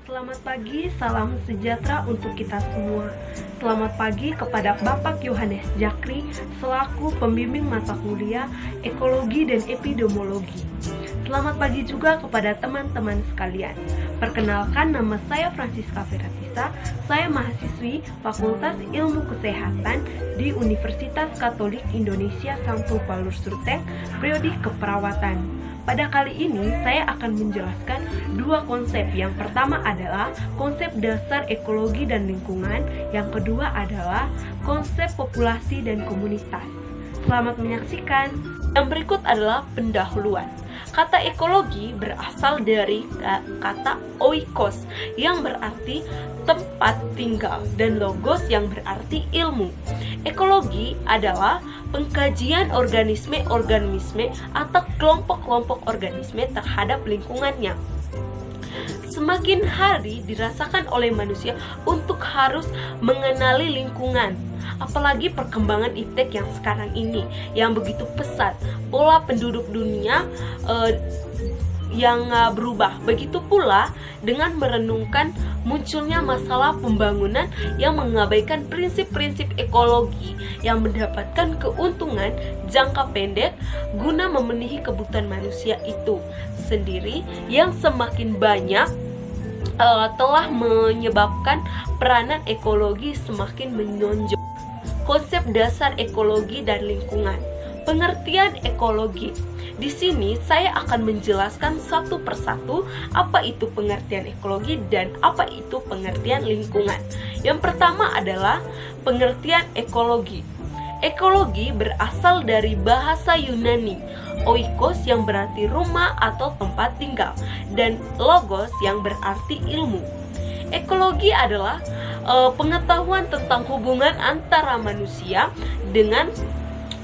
Selamat pagi, salam sejahtera untuk kita semua. Selamat pagi kepada Bapak Yohanes Jakri selaku pembimbing mata kuliah Ekologi dan Epidemiologi. Selamat pagi juga kepada teman-teman sekalian. Perkenalkan, nama saya Francisca Feratisa. Saya mahasiswi Fakultas Ilmu Kesehatan di Universitas Katolik Indonesia Santo Paulus Ruteng, prodi keperawatan. Pada kali ini saya akan menjelaskan dua konsep. Yang pertama adalah konsep dasar ekologi dan lingkungan. Yang kedua adalah konsep populasi dan komunitas. Selamat menyaksikan. Yang berikut adalah pendahuluan. Kata ekologi berasal dari kata oikos yang berarti tempat tinggal dan logos yang berarti ilmu. Ekologi adalah pengkajian organisme-organisme atau kelompok-kelompok organisme terhadap lingkungannya. Semakin hari dirasakan oleh manusia untuk harus mengenali lingkungan. Apalagi perkembangan iptek yang sekarang ini yang begitu pesat, pola penduduk dunia yang berubah. Begitu pula dengan merenungkan munculnya masalah pembangunan yang mengabaikan prinsip-prinsip ekologi yang mendapatkan keuntungan jangka pendek guna memenuhi kebutuhan manusia itu sendiri yang semakin banyak telah menyebabkan peranan ekologi semakin menonjol. Konsep dasar ekologi dan lingkungan. Pengertian ekologi. Di sini saya akan menjelaskan satu persatu apa itu pengertian ekologi dan apa itu pengertian lingkungan. Yang pertama adalah pengertian ekologi. Ekologi berasal dari bahasa Yunani, oikos yang berarti rumah atau tempat tinggal, dan logos yang berarti ilmu. Ekologi adalah pengetahuan tentang hubungan antara manusia dengan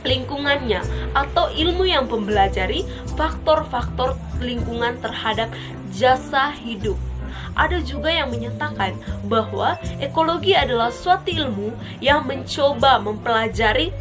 lingkungannya atau ilmu yang mempelajari faktor-faktor lingkungan terhadap jasa hidup. Ada juga yang menyatakan bahwa ekologi adalah suatu ilmu yang mencoba mempelajari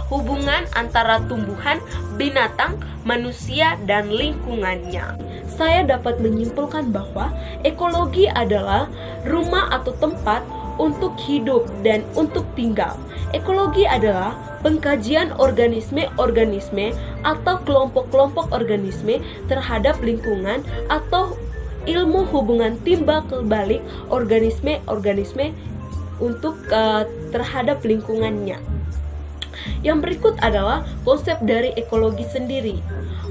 hubungan antara tumbuhan, binatang, manusia, dan lingkungannya. Saya dapat menyimpulkan bahwa ekologi adalah rumah atau tempat untuk hidup dan untuk tinggal. Ekologi adalah pengkajian organisme-organisme atau kelompok-kelompok organisme terhadap lingkungan atau ilmu hubungan timbal balik organisme-organisme untuk terhadap lingkungannya. Yang berikut adalah konsep dari ekologi sendiri.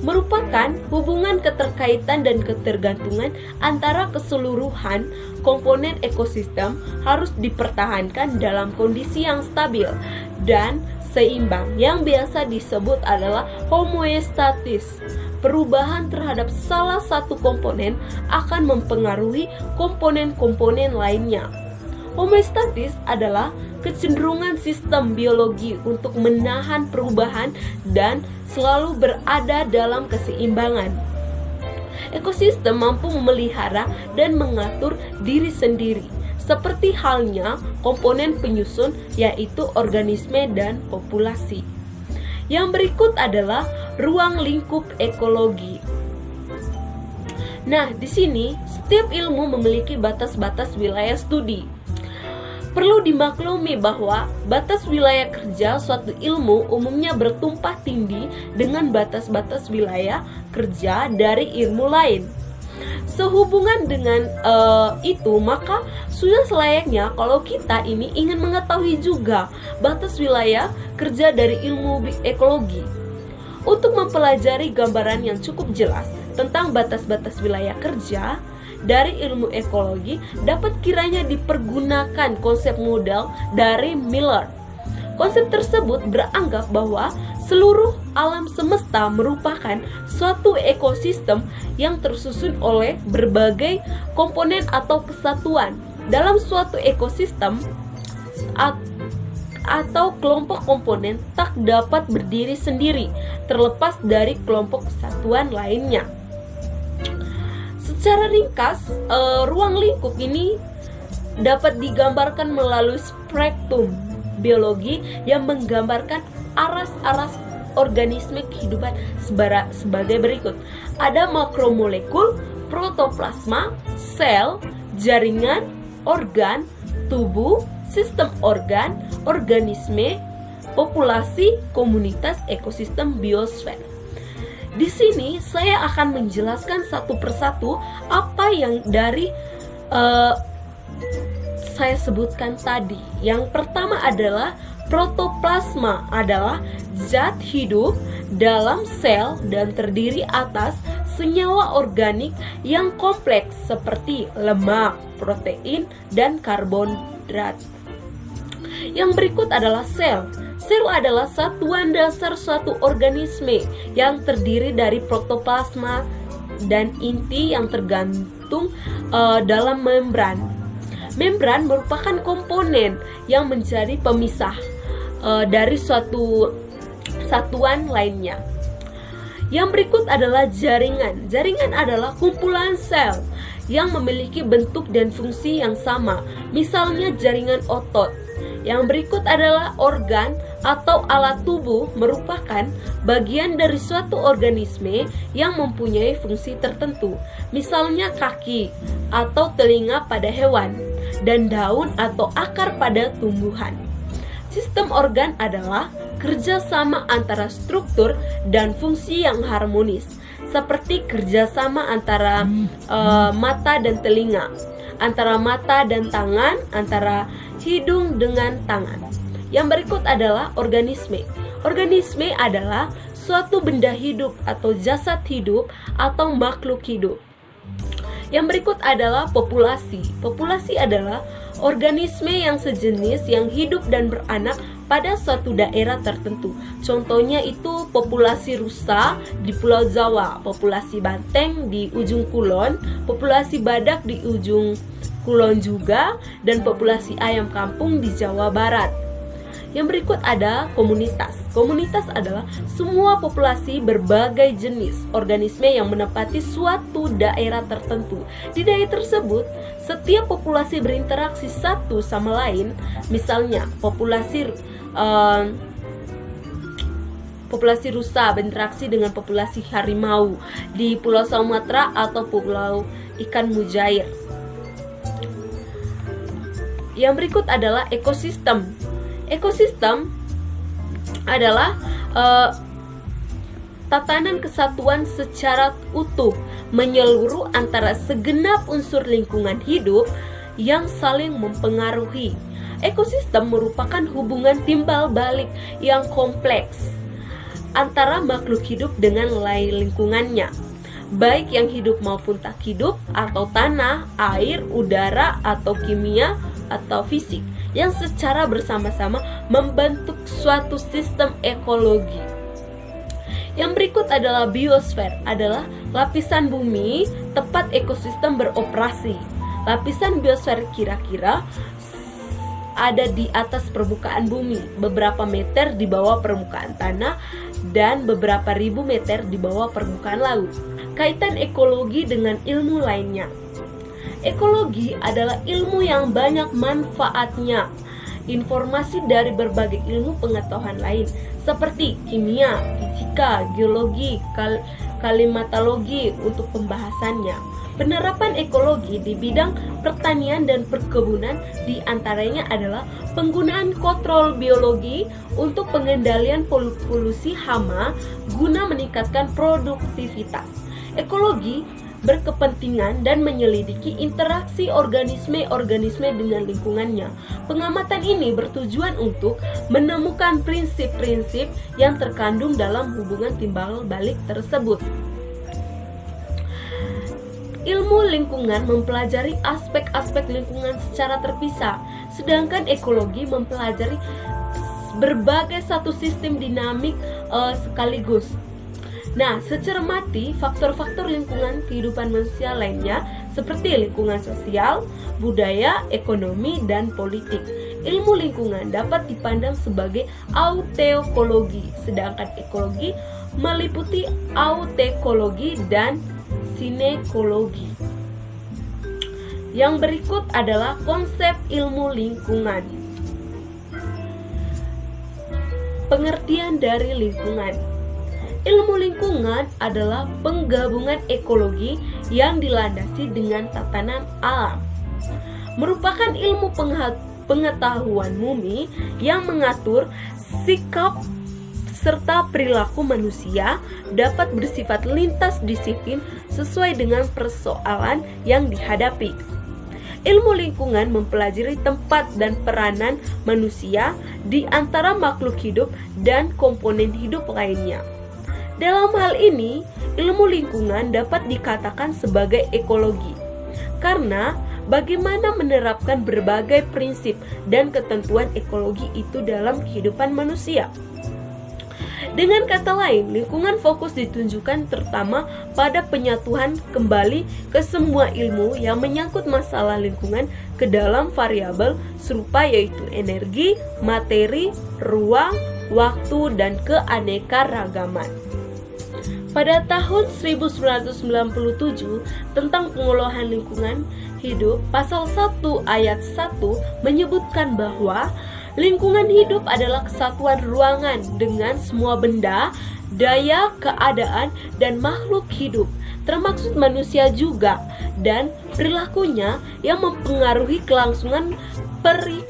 Merupakan hubungan keterkaitan dan ketergantungan antara keseluruhan komponen ekosistem harus dipertahankan dalam kondisi yang stabil dan seimbang, yang biasa disebut adalah homeostatis. Perubahan terhadap salah satu komponen akan mempengaruhi komponen-komponen lainnya. Homeostatis adalah kecenderungan sistem biologi untuk menahan perubahan dan selalu berada dalam keseimbangan. Ekosistem mampu memelihara dan mengatur diri sendiri, seperti halnya komponen penyusun yaitu organisme dan populasi. Yang berikut adalah ruang lingkup ekologi. Nah, di sini setiap ilmu memiliki batas-batas wilayah studi. Perlu dimaklumi bahwa batas wilayah kerja suatu ilmu umumnya bertumpah tindih dengan batas-batas wilayah kerja dari ilmu lain. Sehubungan dengan itu, maka sudah selayaknya kalau kita ini ingin mengetahui juga batas wilayah kerja dari ilmu ekologi. Untuk mempelajari gambaran yang cukup jelas tentang batas-batas wilayah kerja dari ilmu ekologi, dapat kiranya dipergunakan konsep model dari Miller. Konsep tersebut beranggap bahwa seluruh alam semesta merupakan suatu ekosistem yang tersusun oleh berbagai komponen atau kesatuan. Dalam suatu ekosistem atau kelompok komponen tak dapat berdiri sendiri, terlepas dari kelompok kesatuan lainnya. Secara ringkas, ruang lingkup ini dapat digambarkan melalui spektrum biologi yang menggambarkan aras-aras organisme kehidupan sebagai berikut. Ada makromolekul, protoplasma, sel, jaringan, organ, tubuh, sistem organ, organisme, populasi, komunitas, ekosistem, biosfer. Di sini saya akan menjelaskan satu persatu apa yang dari saya sebutkan tadi. Yang pertama adalah protoplasma adalah zat hidup dalam sel dan terdiri atas senyawa organik yang kompleks seperti lemak, protein, dan karbohidrat. Yang berikut adalah sel. Sel adalah satuan dasar suatu organisme yang terdiri dari protoplasma dan inti yang tergantung dalam membran. Membran merupakan komponen yang menjadi pemisah dari suatu satuan lainnya. Yang berikut adalah jaringan. Jaringan adalah kumpulan sel yang memiliki bentuk dan fungsi yang sama, misalnya jaringan otot. Yang berikut adalah organ atau alat tubuh, merupakan bagian dari suatu organisme yang mempunyai fungsi tertentu, misalnya kaki atau telinga pada hewan, dan daun atau akar pada tumbuhan. Sistem organ adalah kerjasama antara struktur dan fungsi yang harmonis, seperti kerjasama antara mata dan telinga, antara mata dan tangan, antara hidung dengan tangan. Yang berikut adalah organisme. Organisme adalah suatu benda hidup atau jasad hidup atau makhluk hidup. Yang berikut adalah populasi. Populasi adalah organisme yang sejenis yang hidup dan beranak pada suatu daerah tertentu. Contohnya itu populasi rusa di Pulau Jawa, populasi banteng di ujung kulon, populasi badak di ujung kulon juga, dan populasi ayam kampung di Jawa Barat. Yang berikut ada komunitas. Komunitas adalah semua populasi berbagai jenis organisme yang menempati suatu daerah tertentu. Di daerah tersebut, setiap populasi berinteraksi satu sama lain. Misalnya, populasi rusa berinteraksi dengan populasi harimau di Pulau Sumatera atau Pulau Ikan Mujair. Yang berikut adalah ekosistem. Ekosistem adalah tatanan kesatuan secara utuh menyeluruh antara segenap unsur lingkungan hidup yang saling mempengaruhi. Ekosistem merupakan hubungan timbal balik yang kompleks antara makhluk hidup dengan lingkungannya, baik yang hidup maupun tak hidup, atau tanah, air, udara, atau kimia, atau fisik, yang secara bersama-sama membentuk suatu sistem ekologi. Yang berikut adalah biosfer, adalah lapisan bumi tempat ekosistem beroperasi. Lapisan biosfer kira-kira ada di atas permukaan bumi, beberapa meter di bawah permukaan tanah, dan beberapa ribu meter di bawah permukaan laut. Kaitan ekologi dengan ilmu lainnya. Ekologi adalah ilmu yang banyak manfaatnya. Informasi dari berbagai ilmu pengetahuan lain seperti kimia, fisika, geologi, klimatologi untuk pembahasannya. Penerapan ekologi di bidang pertanian dan perkebunan diantaranya adalah penggunaan kontrol biologi untuk pengendalian polusi hama guna meningkatkan produktivitas. Ekologi berkepentingan dan menyelidiki interaksi organisme-organisme dengan lingkungannya. Pengamatan ini bertujuan untuk menemukan prinsip-prinsip yang terkandung dalam hubungan timbal balik tersebut. Ilmu lingkungan mempelajari aspek-aspek lingkungan secara terpisah, sedangkan ekologi mempelajari berbagai satu sistem dinamik sekaligus. Nah, secermati faktor-faktor lingkungan kehidupan manusia lainnya seperti lingkungan sosial, budaya, ekonomi, dan politik. Ilmu lingkungan dapat dipandang sebagai autekologi, sedangkan ekologi meliputi autekologi dan sinekologi. Yang berikut adalah konsep ilmu lingkungan. Pengertian dari lingkungan. Ilmu lingkungan adalah penggabungan ekologi yang dilandasi dengan tatanan alam. Merupakan ilmu pengetahuan bumi yang mengatur sikap serta perilaku manusia, dapat bersifat lintas disiplin sesuai dengan persoalan yang dihadapi. Ilmu lingkungan mempelajari tempat dan peranan manusia di antara makhluk hidup dan komponen hidup lainnya. Dalam hal ini, ilmu lingkungan dapat dikatakan sebagai ekologi, karena bagaimana menerapkan berbagai prinsip dan ketentuan ekologi itu dalam kehidupan manusia. Dengan kata lain, lingkungan fokus ditunjukkan terutama pada penyatuan kembali ke semua ilmu yang menyangkut masalah lingkungan ke dalam variabel serupa, yaitu energi, materi, ruang, waktu, dan keanekaragaman. Pada tahun 1997 tentang pengelolaan lingkungan hidup, pasal 1 ayat 1 menyebutkan bahwa lingkungan hidup adalah kesatuan ruangan dengan semua benda, daya, keadaan, dan makhluk hidup, termasuk manusia juga, dan perilakunya yang mempengaruhi kelangsungan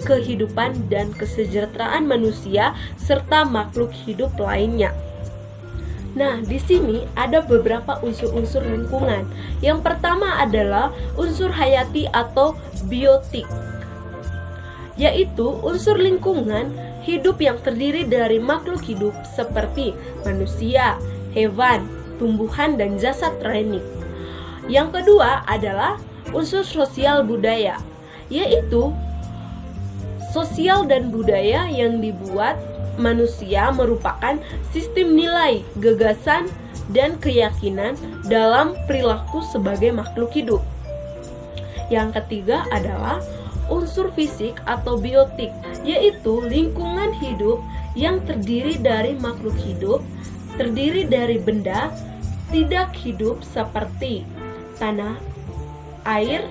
kehidupan dan kesejahteraan manusia serta makhluk hidup lainnya. Nah, di sini ada beberapa unsur-unsur lingkungan. Yang pertama adalah unsur hayati atau biotik, yaitu unsur lingkungan hidup yang terdiri dari makhluk hidup seperti manusia, hewan, tumbuhan, dan jasad renik. Yang kedua adalah unsur sosial budaya, yaitu sosial dan budaya yang dibuat manusia merupakan sistem nilai, gagasan, dan keyakinan dalam perilaku sebagai makhluk hidup. Yang ketiga adalah unsur fisik atau biotik, yaitu lingkungan hidup yang terdiri dari makhluk hidup, terdiri dari benda tidak hidup seperti tanah, air,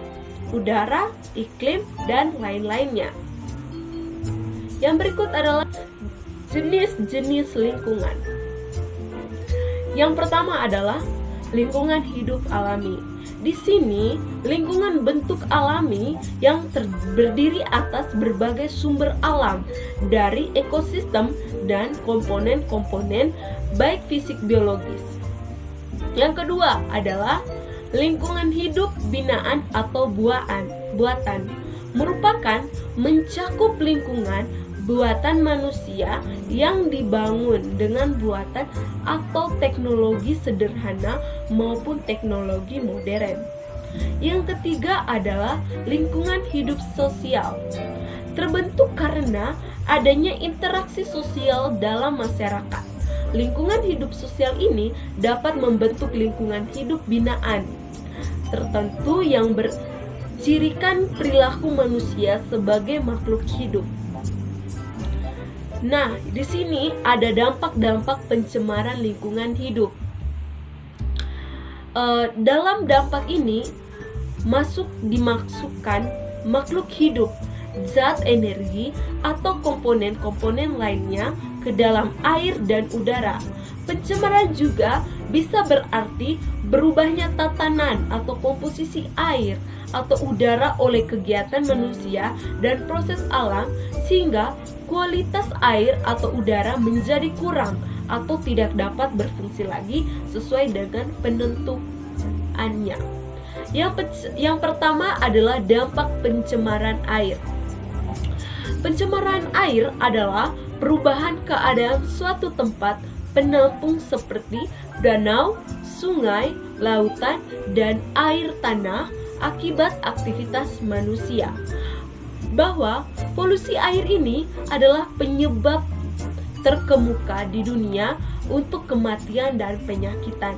udara, iklim, dan lain-lainnya. Yang berikut adalah jenis-jenis lingkungan. Yang pertama adalah lingkungan hidup alami. Di sini, lingkungan bentuk alami yang berdiri atas berbagai sumber alam dari ekosistem dan komponen-komponen baik fisik biologis. Yang kedua adalah lingkungan hidup binaan atau buatan, merupakan mencakup lingkungan buatan manusia yang dibangun dengan buatan atau teknologi sederhana maupun teknologi modern. Yang ketiga adalah lingkungan hidup sosial, terbentuk karena adanya interaksi sosial dalam masyarakat. Lingkungan hidup sosial ini dapat membentuk lingkungan hidup binaan tertentu yang bercirikan perilaku manusia sebagai makhluk hidup. Nah, di sini ada dampak-dampak pencemaran lingkungan hidup. Dalam dampak ini dimaksudkan makhluk hidup, zat energi, atau komponen-komponen lainnya ke dalam air dan udara. Pencemaran juga bisa berarti berubahnya tatanan atau komposisi air atau udara oleh kegiatan manusia dan proses alam, sehingga kualitas air atau udara menjadi kurang atau tidak dapat berfungsi lagi sesuai dengan penentuannya. Yang pertama adalah dampak pencemaran air. Pencemaran air adalah perubahan keadaan suatu tempat penampung seperti danau, sungai, lautan, dan air tanah akibat aktivitas manusia. Bahwa polusi air ini adalah penyebab terkemuka di dunia untuk kematian dan penyakitan,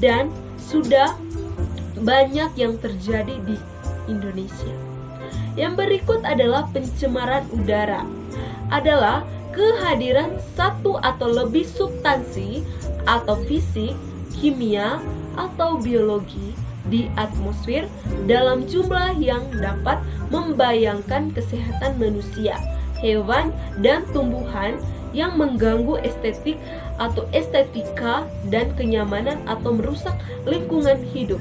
dan sudah banyak yang terjadi di Indonesia. Yang berikut adalah pencemaran udara, adalah kehadiran satu atau lebih substansi atau fisik, kimia, atau biologi di atmosfer dalam jumlah yang dapat membayangkan kesehatan manusia, hewan, dan tumbuhan yang mengganggu estetika dan kenyamanan atau merusak lingkungan hidup.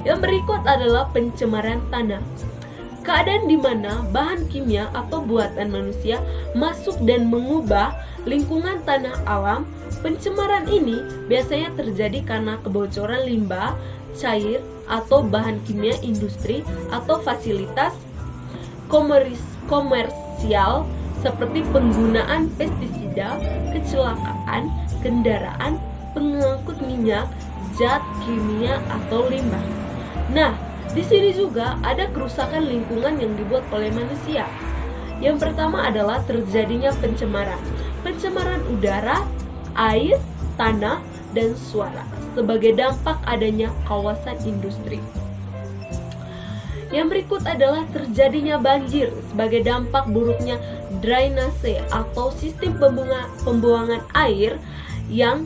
Yang berikut adalah pencemaran tanah. Keadaan di mana bahan kimia atau buatan manusia masuk dan mengubah lingkungan tanah alam. Pencemaran ini biasanya terjadi karena kebocoran limbah, cair, atau bahan kimia industri atau fasilitas komersial seperti penggunaan pestisida, kecelakaan, kendaraan, pengangkut minyak, zat kimia atau limbah. Nah, di sini juga ada kerusakan lingkungan yang dibuat oleh manusia. Yang pertama adalah terjadinya pencemaran. Pencemaran udara, air, tanah, dan suara sebagai dampak adanya kawasan industri. Yang berikut adalah terjadinya banjir sebagai dampak buruknya drainase atau sistem pembuangan air yang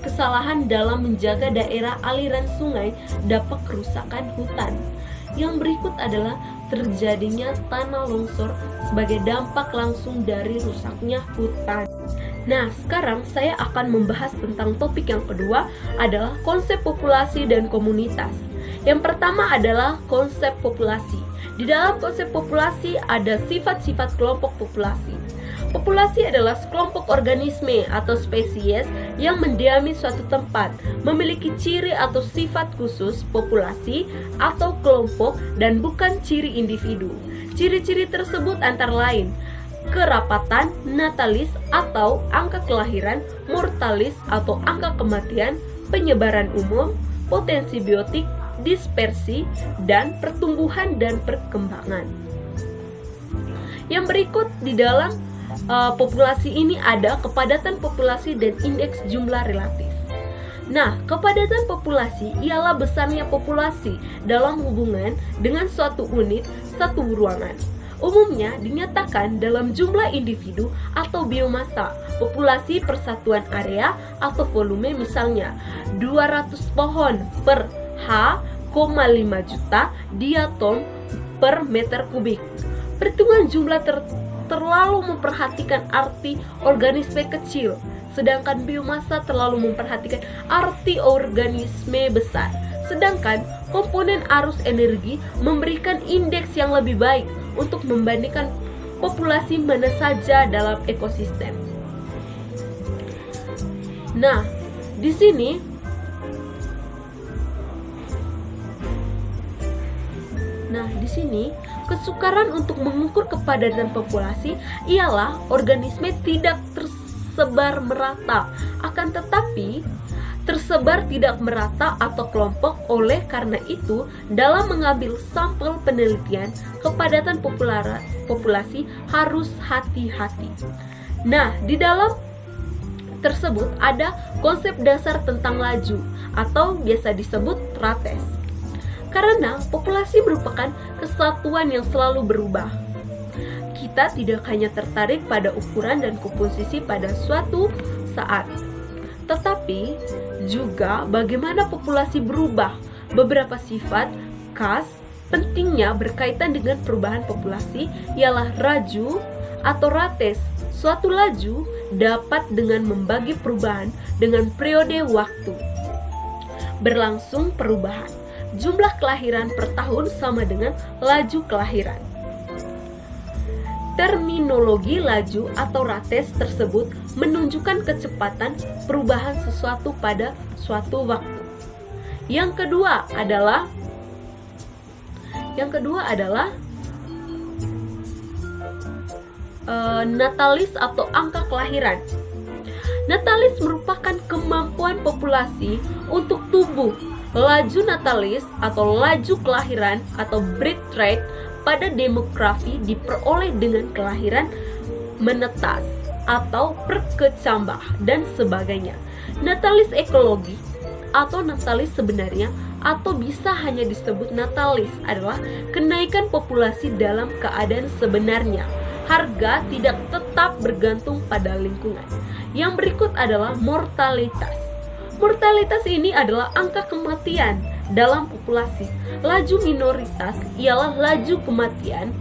kesalahan dalam menjaga daerah aliran sungai dapat kerusakan hutan. Yang berikut adalah terjadinya tanah longsor sebagai dampak langsung dari rusaknya hutan. Nah, sekarang saya akan membahas tentang topik yang kedua adalah konsep populasi dan komunitas. Yang pertama adalah konsep populasi. Di dalam konsep populasi ada sifat-sifat kelompok populasi. Populasi adalah sekelompok organisme atau spesies yang mendiami suatu tempat, memiliki ciri atau sifat khusus populasi atau kelompok dan bukan ciri individu. Ciri-ciri tersebut antara lain kerapatan, natalis atau angka kelahiran, mortalis atau angka kematian, penyebaran umum, potensi biotik, dispersi, dan pertumbuhan dan perkembangan. Yang berikut di dalam populasi ini ada kepadatan populasi dan indeks jumlah relatif. Nah, kepadatan populasi ialah besarnya populasi dalam hubungan dengan suatu unit satu ruangan. Umumnya dinyatakan dalam jumlah individu atau biomasa, populasi persatuan area atau volume, misalnya 200 pohon per H,5 juta diaton per meter kubik. Perhitungan jumlah terlalu memperhatikan arti organisme kecil, sedangkan biomasa terlalu memperhatikan arti organisme besar. Sedangkan komponen arus energi memberikan indeks yang lebih baik untuk membandingkan populasi mana saja dalam ekosistem. Nah, di sini kesukaran untuk mengukur kepadatan populasi ialah organisme tidak tersebar merata, akan tetapi tersebar tidak merata atau kelompok. Oleh karena itu, dalam mengambil sampel penelitian, kepadatan populasi harus hati-hati. Nah, di dalam tersebut ada konsep dasar tentang laju atau biasa disebut rates. Karena populasi merupakan kesatuan yang selalu berubah. Kita tidak hanya tertarik pada ukuran dan komposisi pada suatu saat, tetapi juga bagaimana populasi berubah. Beberapa sifat khas pentingnya berkaitan dengan perubahan populasi ialah laju atau rates. Suatu laju dapat dengan membagi perubahan dengan periode waktu berlangsung perubahan. Jumlah kelahiran per tahun sama dengan laju kelahiran. Terminologi laju atau rates tersebut menunjukkan kecepatan perubahan sesuatu pada suatu waktu. Yang kedua adalah natalis atau angka kelahiran. Natalis merupakan kemampuan populasi untuk tumbuh. Laju natalis atau laju kelahiran atau birth rate pada demografi diperoleh dengan kelahiran menetas atau perkecambah dan sebagainya. Natalis ekologi atau natalis sebenarnya atau bisa hanya disebut natalis adalah kenaikan populasi dalam keadaan sebenarnya. Harga tidak tetap bergantung pada lingkungan. Yang berikut adalah mortalitas. Mortalitas ini adalah angka kematian dalam populasi. Laju minoritas ialah laju kematian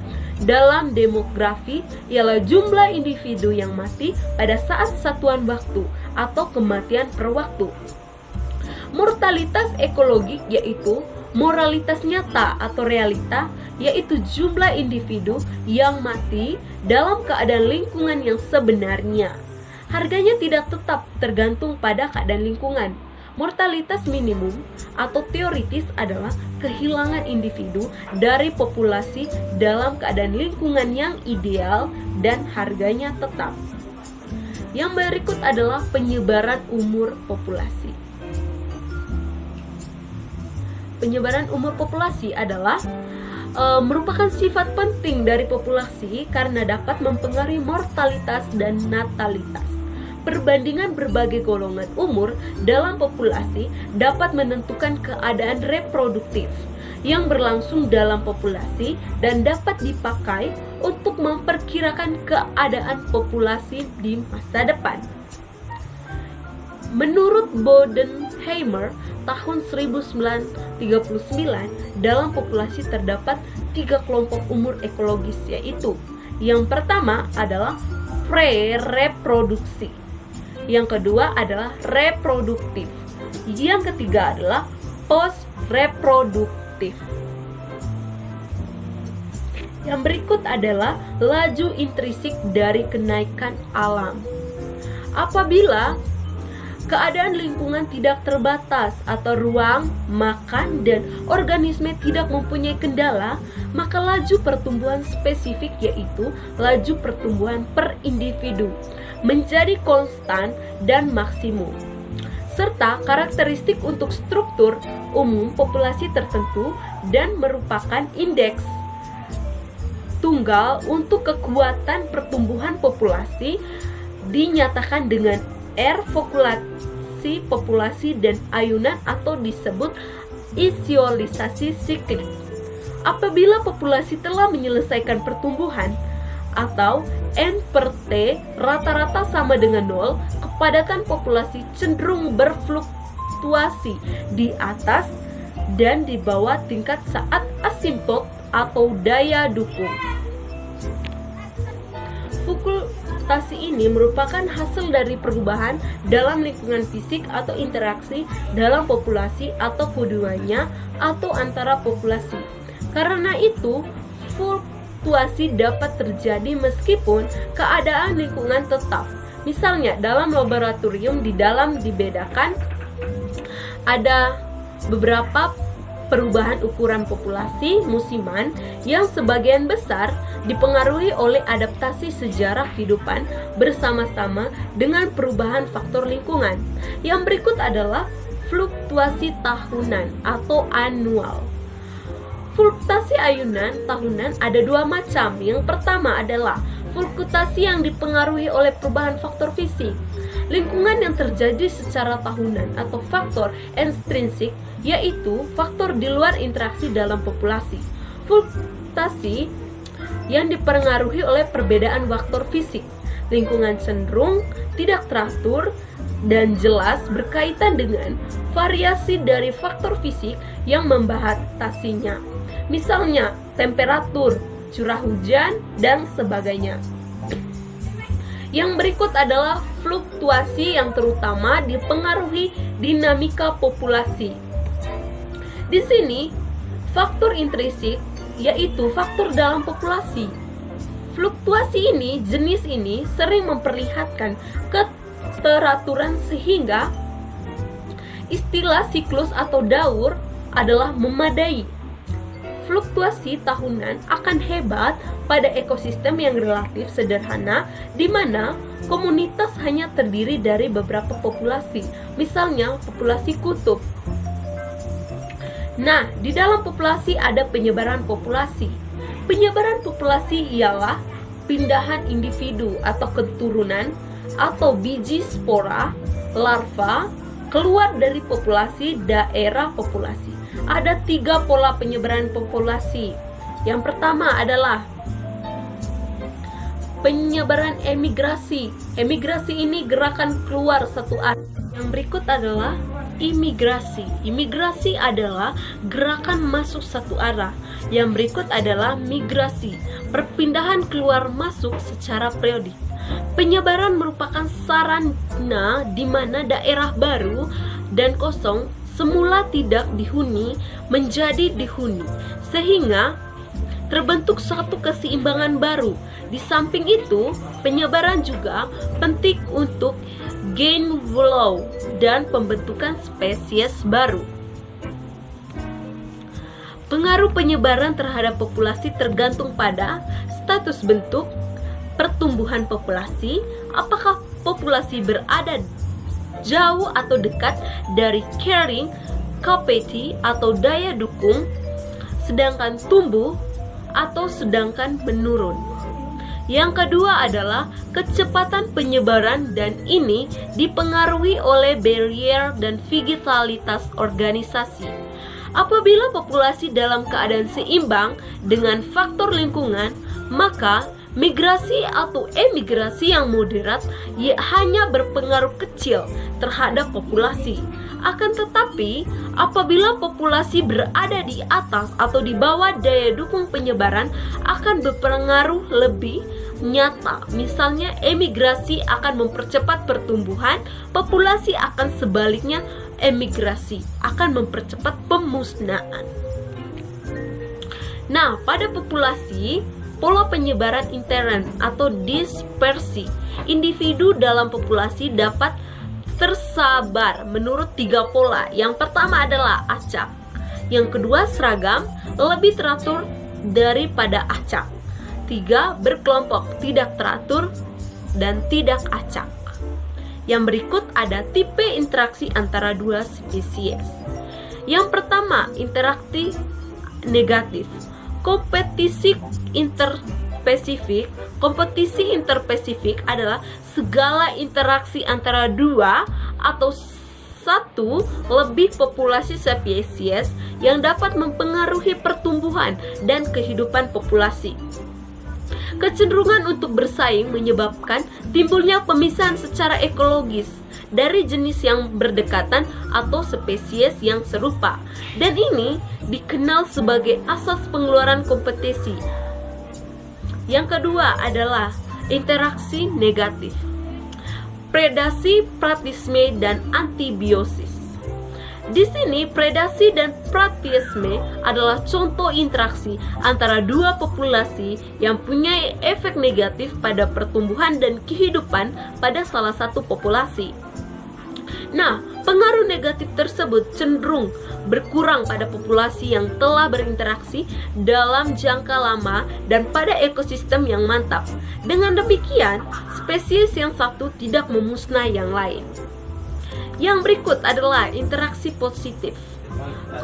dalam demografi ialah jumlah individu yang mati pada saat satuan waktu atau kematian per waktu. Mortalitas ekologik yaitu moralitas nyata atau realita, yaitu jumlah individu yang mati dalam keadaan lingkungan yang sebenarnya. Harganya tidak tetap tergantung pada keadaan lingkungan. Mortalitas minimum atau teoritis adalah kehilangan individu dari populasi dalam keadaan lingkungan yang ideal dan harganya tetap. Yang berikut adalah penyebaran umur populasi. Penyebaran umur populasi adalah merupakan sifat penting dari populasi karena dapat mempengaruhi mortalitas dan natalitas. Perbandingan berbagai golongan umur dalam populasi dapat menentukan keadaan reproduktif yang berlangsung dalam populasi dan dapat dipakai untuk memperkirakan keadaan populasi di masa depan. Menurut Bodenheimer, tahun 1939, dalam populasi terdapat 3 kelompok umur ekologis, yaitu yang pertama adalah pre-reproduksi, yang kedua adalah reproduktif, yang ketiga adalah post-reproduktif. Yang berikut adalah laju intrinsik dari kenaikan alam. Apabila keadaan lingkungan tidak terbatas atau ruang, makan, dan organisme tidak mempunyai kendala, maka laju pertumbuhan spesifik yaitu laju pertumbuhan per individu menjadi konstan dan maksimum. Serta karakteristik untuk struktur umum populasi tertentu dan merupakan indeks tunggal untuk kekuatan pertumbuhan populasi dinyatakan dengan R populasi dan ayunan atau disebut isiolisasi siklik. Apabila populasi telah menyelesaikan pertumbuhan atau N per T rata-rata sama dengan 0, kepadatan populasi cenderung berfluktuasi di atas dan di bawah tingkat saat asimptot atau daya dukung. Fluktuasi ini merupakan hasil dari perubahan dalam lingkungan fisik atau interaksi dalam populasi atau keduanya atau antara populasi. Karena itu, fluktuasi dapat terjadi meskipun keadaan lingkungan tetap. Misalnya, dalam laboratorium dibedakan ada beberapa perubahan ukuran populasi musiman yang sebagian besar dipengaruhi oleh adaptasi sejarah kehidupan bersama-sama dengan perubahan faktor lingkungan. Yang berikut adalah fluktuasi tahunan atau annual. Fluktuasi ayunan tahunan ada 2 macam. Yang pertama adalah fluktuasi yang dipengaruhi oleh perubahan faktor fisik, lingkungan yang terjadi secara tahunan, atau faktor intrinsik, yaitu faktor di luar interaksi dalam populasi. Fluktuasi yang dipengaruhi oleh perbedaan faktor fisik, lingkungan cenderung tidak teratur dan jelas berkaitan dengan variasi dari faktor fisik yang membatasinya. Misalnya, temperatur, curah hujan, dan sebagainya. Yang berikut adalah fluktuasi yang terutama dipengaruhi dinamika populasi. Di sini, faktor intrinsik yaitu faktor dalam populasi. Fluktuasi ini, jenis ini sering memperlihatkan keteraturan sehingga istilah siklus atau daur adalah memadai. Fluktuasi tahunan akan hebat pada ekosistem yang relatif sederhana di mana komunitas hanya terdiri dari beberapa populasi, misalnya populasi kutub. Nah, di dalam populasi ada penyebaran populasi. Penyebaran populasi ialah pindahan individu atau keturunan atau biji spora, larva, keluar dari populasi daerah populasi. Ada 3 pola penyebaran populasi. Yang pertama adalah penyebaran emigrasi. Emigrasi ini gerakan keluar satu arah. Yang berikut adalah imigrasi. Imigrasi adalah gerakan masuk satu arah. Yang berikut adalah migrasi, perpindahan keluar masuk secara periodik. Penyebaran merupakan sarana di mana daerah baru dan kosong semula tidak dihuni menjadi dihuni, sehingga terbentuk suatu keseimbangan baru. Di samping itu, penyebaran juga penting untuk gain flow dan pembentukan spesies baru. Pengaruh penyebaran terhadap populasi tergantung pada status bentuk pertumbuhan populasi, apakah populasi berada jauh atau dekat dari carrying capacity atau daya dukung, sedangkan tumbuh atau sedangkan menurun. Yang kedua adalah kecepatan penyebaran, dan ini dipengaruhi oleh barrier dan vitalitas organisasi. Apabila populasi dalam keadaan seimbang dengan faktor lingkungan, maka migrasi atau emigrasi yang moderat hanya berpengaruh kecil terhadap populasi. Akan tetapi, apabila populasi berada di atas atau di bawah daya dukung penyebaran, akan berpengaruh lebih nyata. Misalnya, emigrasi akan mempercepat pertumbuhan, populasi akan sebaliknya emigrasi akan mempercepat pemusnahan. Nah, pada populasi, pola penyebaran intern atau dispersi individu dalam populasi dapat tersebar menurut 3 pola. Yang pertama adalah acak, yang kedua seragam, lebih teratur daripada acak, 3 berkelompok, tidak teratur dan tidak acak. Yang berikut ada tipe interaksi antara dua spesies. Yang pertama, interaksi negatif. Kompetisi interspesifik adalah segala interaksi antara dua atau satu lebih populasi spesies yang dapat mempengaruhi pertumbuhan dan kehidupan populasi. Kecenderungan untuk bersaing menyebabkan timbulnya pemisahan secara ekologis dari jenis yang berdekatan atau spesies yang serupa, dan ini dikenal sebagai asas pengeluaran kompetisi. Yang kedua adalah interaksi negatif, predasi, pratisme, dan antibiosis. Di sini, predasi dan pratisme adalah contoh interaksi antara dua populasi yang punya efek negatif pada pertumbuhan dan kehidupan pada salah satu populasi. Nah, pengaruh negatif tersebut cenderung berkurang pada populasi yang telah berinteraksi dalam jangka lama dan pada ekosistem yang mantap. Dengan demikian, spesies yang satu tidak memusnah yang lain. Yang berikut adalah interaksi positif.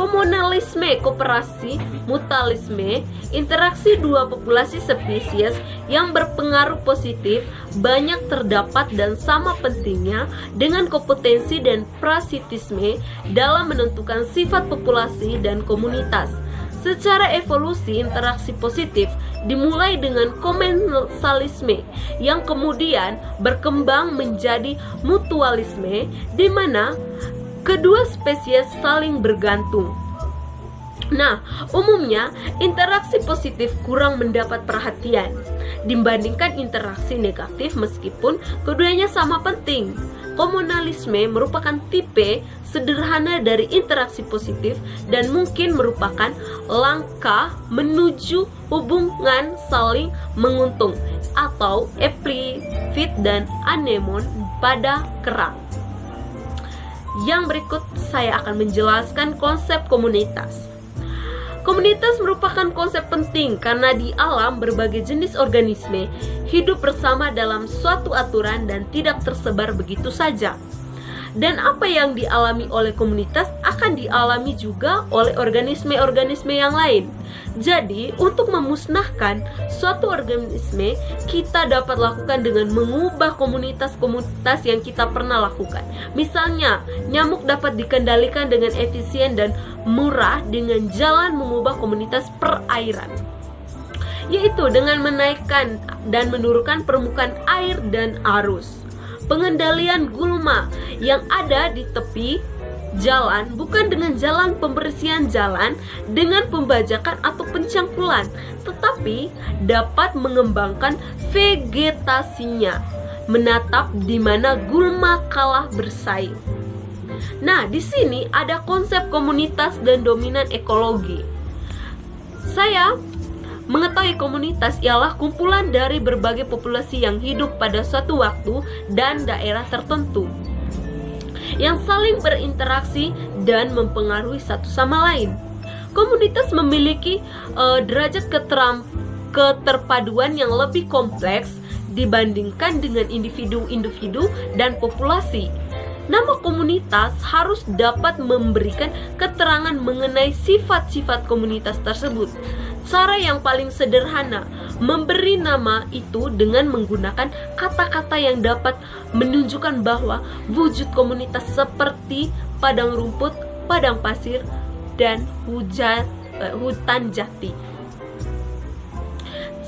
Komunalisme, kooperasi, mutualisme, interaksi dua populasi spesies yang berpengaruh positif banyak terdapat dan sama pentingnya dengan kompetensi dan parasitisme dalam menentukan sifat populasi dan komunitas. Secara evolusi, interaksi positif dimulai dengan komensalisme yang kemudian berkembang menjadi mutualisme, di mana kedua spesies saling bergantung. Nah, umumnya interaksi positif kurang mendapat perhatian dibandingkan interaksi negatif, meskipun keduanya sama penting. Komunalisme merupakan tipe sederhana dari interaksi positif dan mungkin merupakan langkah menuju hubungan saling menguntung atau epifit dan anemon pada kerang. Yang berikut saya akan menjelaskan konsep komunitas. Komunitas merupakan konsep penting karena di alam berbagai jenis organisme hidup bersama dalam suatu aturan dan tidak tersebar begitu saja. Dan apa yang dialami oleh komunitas akan dialami juga oleh organisme-organisme yang lain. Jadi, untuk memusnahkan suatu organisme, kita dapat lakukan dengan mengubah komunitas-komunitas yang kita pernah lakukan. Misalnya, nyamuk dapat dikendalikan dengan efisien dan murah dengan jalan mengubah komunitas perairan, yaitu dengan menaikkan dan menurunkan permukaan air dan arus. Pengendalian gulma yang ada di tepi jalan bukan dengan jalan pembersihan jalan dengan pembajakan atau pencangkulan, tetapi dapat mengembangkan vegetasinya, menatap di mana gulma kalah bersaing. Nah, di sini ada konsep komunitas dan dominan ekologi. Saya mengetahui komunitas ialah kumpulan dari berbagai populasi yang hidup pada suatu waktu dan daerah tertentu, yang saling berinteraksi dan mempengaruhi satu sama lain. Komunitas memiliki derajat keterpaduan yang lebih kompleks dibandingkan dengan individu-individu dan populasi. Nama komunitas harus dapat memberikan keterangan mengenai sifat-sifat komunitas tersebut. Cara yang paling sederhana memberi nama itu dengan menggunakan kata-kata yang dapat menunjukkan bahwa wujud komunitas seperti padang rumput, padang pasir, dan hutan jati.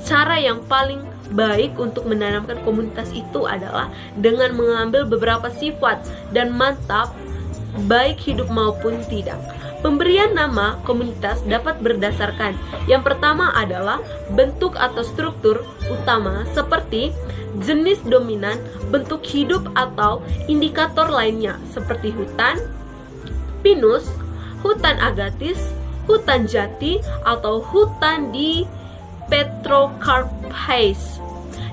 Cara yang paling baik untuk menanamkan komunitas itu adalah dengan mengambil beberapa sifat dan mantap, baik hidup maupun tidak. Pemberian nama komunitas dapat berdasarkan yang pertama adalah bentuk atau struktur utama seperti jenis dominan, bentuk hidup atau indikator lainnya seperti hutan pinus, hutan agatis, hutan jati, atau hutan di Petrocarpus.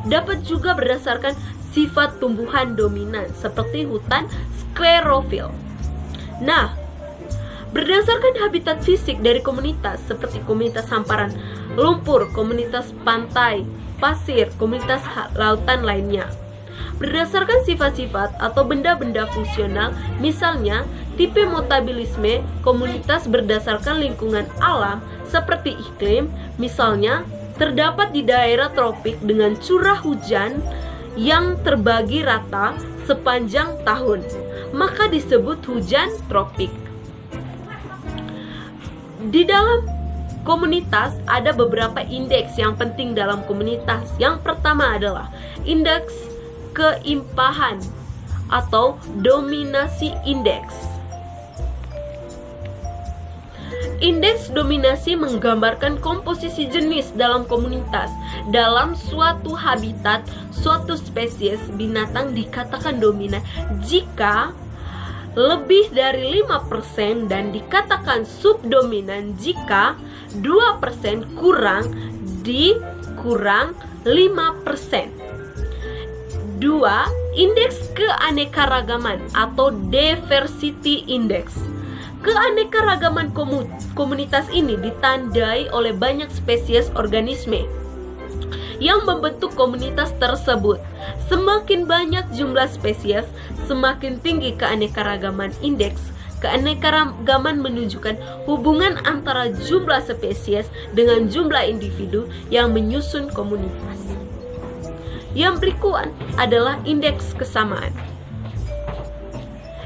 Dapat juga berdasarkan sifat tumbuhan dominan seperti hutan sklerofil. Nah, berdasarkan habitat fisik dari komunitas seperti komunitas hamparan lumpur, komunitas pantai, pasir, komunitas lautan lainnya. Berdasarkan sifat-sifat atau benda-benda fungsional, misalnya tipe mutabilisme komunitas berdasarkan lingkungan alam seperti iklim, misalnya terdapat di daerah tropik dengan curah hujan yang terbagi rata sepanjang tahun, maka disebut hujan tropik. Di dalam komunitas ada beberapa indeks yang penting dalam komunitas. Yang pertama adalah indeks keimpahan atau dominasi indeks. Indeks dominasi menggambarkan komposisi jenis dalam komunitas. Dalam suatu habitat, suatu spesies binatang dikatakan dominan jika lebih dari 5% dan dikatakan subdominan jika 2% kurang 5%. 2. Indeks keanekaragaman atau diversity index. Keanekaragaman komunitas ini ditandai oleh banyak spesies organisme yang membentuk komunitas tersebut. Semakin banyak jumlah spesies, semakin tinggi keanekaragaman indeks. Keanekaragaman menunjukkan hubungan antara jumlah spesies dengan jumlah individu yang menyusun komunitas. Yang berikut adalah indeks kesamaan.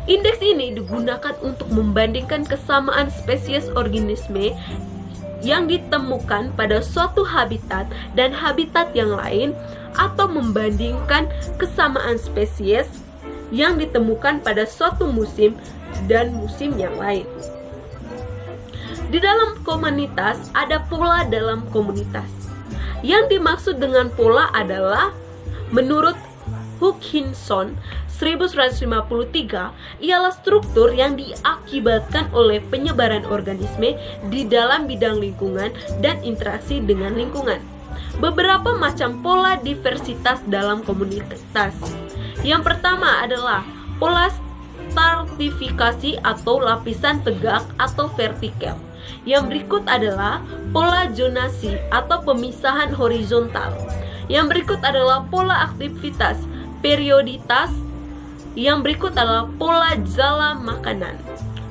Indeks ini digunakan untuk membandingkan kesamaan spesies organisme yang ditemukan pada suatu habitat dan habitat yang lain, atau membandingkan kesamaan spesies yang ditemukan pada suatu musim dan musim yang lain. Di dalam komunitas ada pola dalam komunitas. Yang dimaksud dengan pola adalah menurut Hutchinson 1153 ialah struktur yang diakibatkan oleh penyebaran organisme di dalam bidang lingkungan dan interaksi dengan lingkungan. Beberapa macam pola diversitas dalam komunitas. Yang pertama adalah pola stratifikasi atau lapisan tegak atau vertikal. Yang berikut adalah pola zonasi atau pemisahan horizontal. Yang berikut adalah pola aktivitas perioditas. Yang berikut adalah pola jala makanan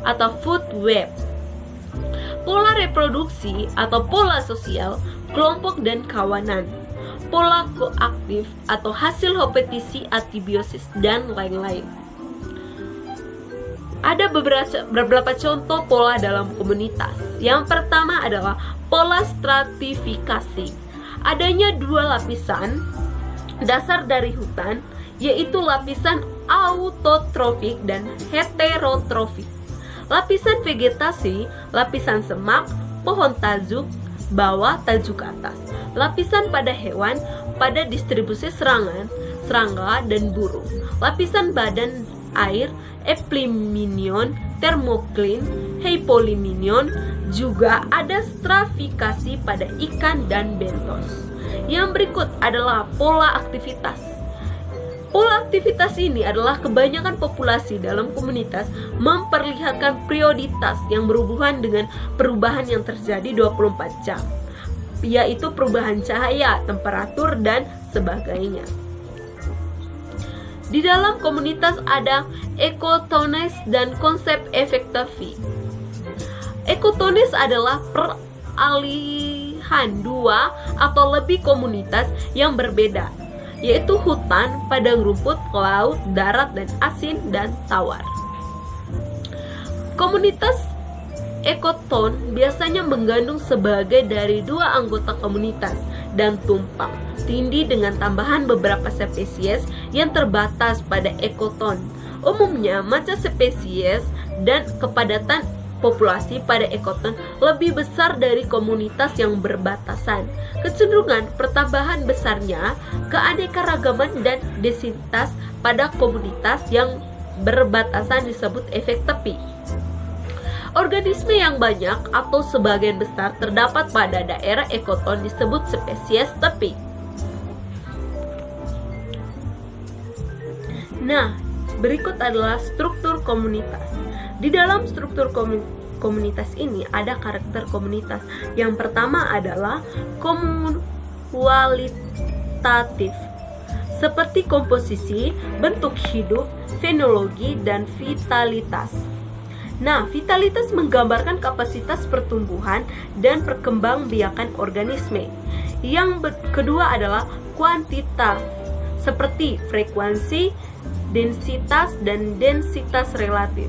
atau food web. Pola reproduksi atau pola sosial, kelompok dan kawanan. Pola koaktif atau hasil kompetisi antibiosis dan lain-lain. Ada beberapa contoh pola dalam komunitas. Yang pertama adalah pola stratifikasi. Adanya dua lapisan dasar dari hutan, yaitu lapisan autotrofik dan heterotrofik. lapisan vegetasi, lapisan semak, pohon tajuk, bawah tajuk atas. Lapisan pada hewan, pada distribusi serangga dan burung. Lapisan badan air, epliminion, thermocline, hypoliminion. Juga ada stratifikasi pada ikan dan bentos. Yang berikut adalah pola aktivitas. Pola aktivitas ini adalah kebanyakan populasi dalam komunitas memperlihatkan prioritas yang berhubungan dengan perubahan yang terjadi 24 jam, yaitu perubahan cahaya, temperatur, dan sebagainya. Di dalam komunitas ada ekotonis dan konsep efektivi. Ekotonis adalah peralihan dua atau lebih komunitas yang berbeda, yaitu hutan, padang rumput, laut, darat, dan asin, dan tawar. Komunitas ekoton biasanya mengandung sebagai dari dua anggota komunitas dan tumpang tindih dengan tambahan beberapa spesies yang terbatas pada ekoton. Umumnya, macam spesies dan kepadatan populasi pada ekoton lebih besar dari komunitas yang berbatasan. Kecenderungan pertambahan besarnya, keanekaragaman dan densitas pada komunitas yang berbatasan disebut efek tepi. Organisme yang banyak atau sebagian besar terdapat pada daerah ekoton disebut spesies tepi. Nah, berikut adalah struktur komunitas. Di dalam struktur komunitas ini ada karakter komunitas. Yang pertama adalah kualitatif, seperti komposisi, bentuk hidup, fenologi, dan vitalitas. Nah, vitalitas menggambarkan kapasitas pertumbuhan dan perkembangbiakan organisme. Yang kedua adalah kuantitas, seperti frekuensi, densitas, dan densitas relatif.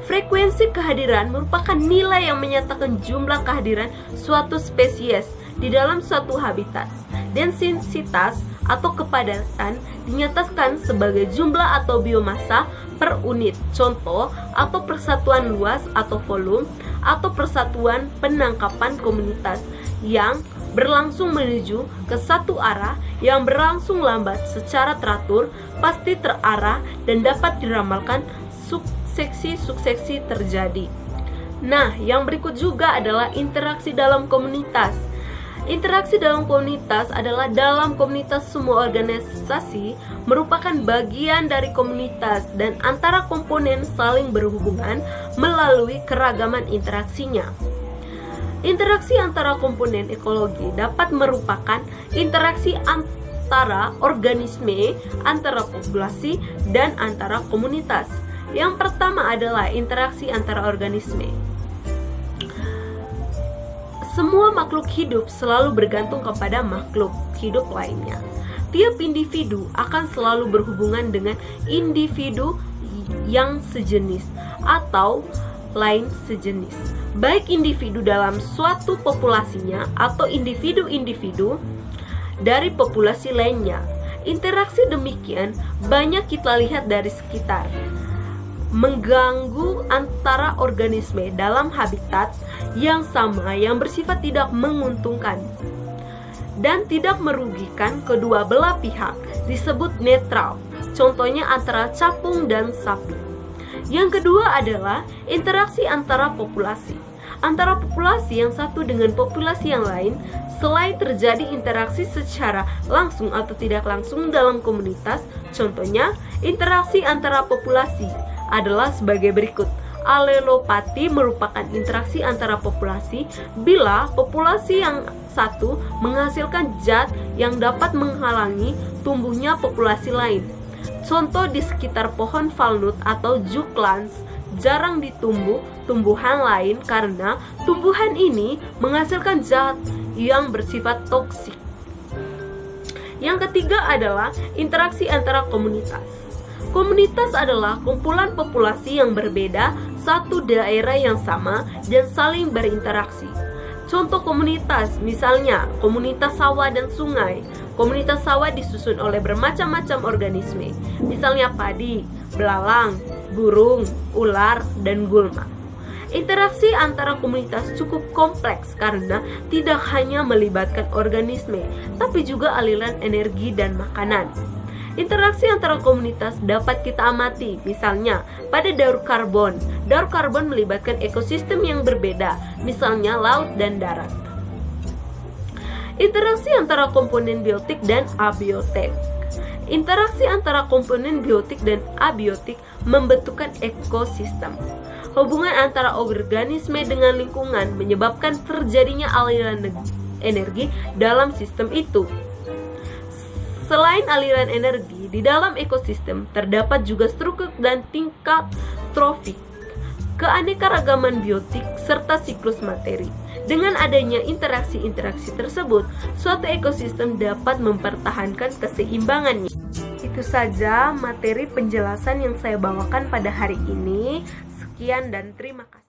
Frekuensi kehadiran merupakan nilai yang menyatakan jumlah kehadiran suatu spesies di dalam suatu habitat. Densitas atau kepadatan dinyatakan sebagai jumlah atau biomasa per unit, contoh, atau persatuan luas atau volume, atau persatuan penangkapan komunitas yang berlangsung menuju ke satu arah yang berlangsung lambat secara teratur, pasti terarah, dan dapat diramalkan suksesi terjadi. Nah, yang berikut juga adalah interaksi dalam komunitas. Interaksi dalam komunitas adalah dalam komunitas semua organisasi merupakan bagian dari komunitas dan antara komponen saling berhubungan melalui keragaman interaksinya. Interaksi antara komponen ekologi dapat merupakan interaksi antara organisme, antara populasi, dan antara komunitas. Yang pertama adalah interaksi antara organisme. Semua makhluk hidup selalu bergantung kepada makhluk hidup lainnya. Tiap individu akan selalu berhubungan dengan individu yang sejenis atau lain sejenis, baik individu dalam suatu populasinya atau individu-individu dari populasi lainnya. Interaksi demikian banyak kita lihat dari sekitar, mengganggu antara organisme dalam habitat yang sama yang bersifat tidak menguntungkan dan tidak merugikan kedua belah pihak, disebut netral, contohnya antara capung dan sapi. Yang kedua adalah interaksi antara populasi. Antara populasi yang satu dengan populasi yang lain, selain terjadi interaksi secara langsung atau tidak langsung dalam komunitas, contohnya interaksi antara populasi adalah sebagai berikut. Alelopati merupakan interaksi antara populasi bila populasi yang satu menghasilkan zat yang dapat menghalangi tumbuhnya populasi lain. Contoh di sekitar pohon walnut atau juglans jarang ditumbuh tumbuhan lain karena tumbuhan ini menghasilkan zat yang bersifat toksik. Yang ketiga adalah interaksi antara komunitas. Komunitas adalah kumpulan populasi yang berbeda satu daerah yang sama dan saling berinteraksi. Contoh komunitas misalnya komunitas sawah dan sungai. Komunitas sawah disusun oleh bermacam-macam organisme, misalnya padi, belalang, burung, ular, dan gulma. Interaksi antara komunitas cukup kompleks karena tidak hanya melibatkan organisme, tapi juga aliran energi dan makanan. Interaksi antara komunitas dapat kita amati, misalnya pada daur karbon. Daur karbon melibatkan ekosistem yang berbeda, misalnya laut dan darat. Interaksi antara komponen biotik dan abiotik. Interaksi antara komponen biotik dan abiotik membentukkan ekosistem. Hubungan antara organisme dengan lingkungan menyebabkan terjadinya aliran energi dalam sistem itu. Selain aliran energi, di dalam ekosistem terdapat juga struktur dan tingkat trofik, keanekaragaman biotik, serta siklus materi. Dengan adanya interaksi-interaksi tersebut, suatu ekosistem dapat mempertahankan keseimbangannya. Itu saja materi penjelasan yang saya bawakan pada hari ini. Sekian dan terima kasih.